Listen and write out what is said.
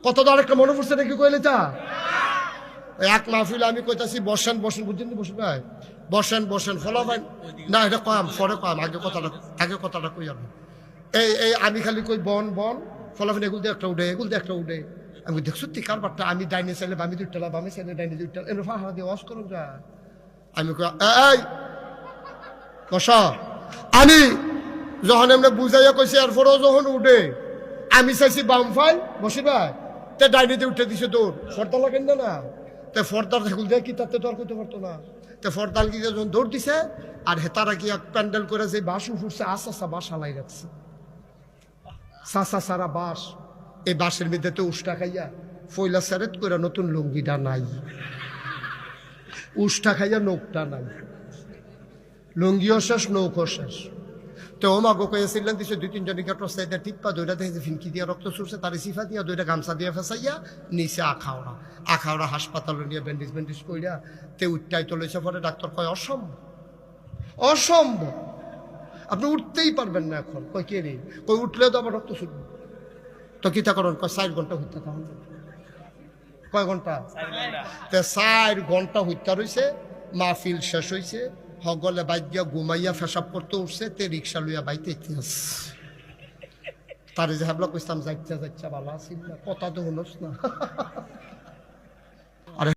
কত তো আরেকটা মনে পড়ছে নাকি কইলে তা এক মাহফিল আমি কইতাছি বসেন বসেন বুঝছেন বসে ভাই বসেন বসেন ফলো ভাই না এটা কম পরে কম আগে কথাটা কই আমি এই আমি খালি কই বন বন ফলাফল এগুল দিয়ে একটা উঠে এগুল দিয়ে একটা উঠে আমি দেখছো তুই কারবারটা আমি ডাইনে চাইলে বামি দুইটা বামে চাইলে ডাইনে দুইটা এর ফাহা দিয়ে ওয়াশ করুন যা আমি কই এই বস আমি যখন এমনি বুঝাইয়া কইছি এরপরও যখন উঠে আমি চাইছি বাম ফাইল বসি ভাই তে ডাইনিতে উঠে দিছে তোর ফর্দা লাগেন না তে ফর্দার ঢাকুল দিয়ে কি তাতে তোর করতে পারতো না তে ফর্দাল কি যখন দৌড় দিছে আর হেতারা কি এক প্যান্ডেল করে যে বাস উঠছে আস্তে বাস হালাই রাখছে সাসা সারা বাস এই বাসের মধ্যে তো উষ্টা খাইয়া ফইলা সেরেট করে নতুন লুঙ্গিটা নাই উষ্টা খাইয়া নৌকটা নাই লুঙ্গিও শেষ নৌকো শেষ তো ওমা গোকাইয়াছিলেন দিছে দুই তিনজনে গেটর সাইডে টিপ্পা দইটা দেখে ফিনকি দিয়ে রক্ত ছুটছে তার সিফা দিয়া দুইটা গামছা দিয়ে ফেসাইয়া নিচে আখাওড়া হাসপাতালে নিয়ে ব্যান্ডেজ কইরা তে উঠটাই চলেছে পরে ডাক্তার কয় অসম্ভব আপনি উঠতেই পারবেন না এখন কই কে রে কই উঠলে তো আবার রক্ত ছুটবে তো কিতা করেন কয় 4 ঘন্টা হইতে তাহলে কয় ঘন্টা 4 ঘন্টা হইতে রইছে মাহফিল শেষ হইছে হগলে বাইক দিয়া ঘুমাইয়া ফেসাব করতে উঠছে তে রিক্সা লইয়া বাইতে ইতিহাস তারে যে হাবলা কইতাম যাইচ্ছা ভালো আছিল না কথা তো হলোস না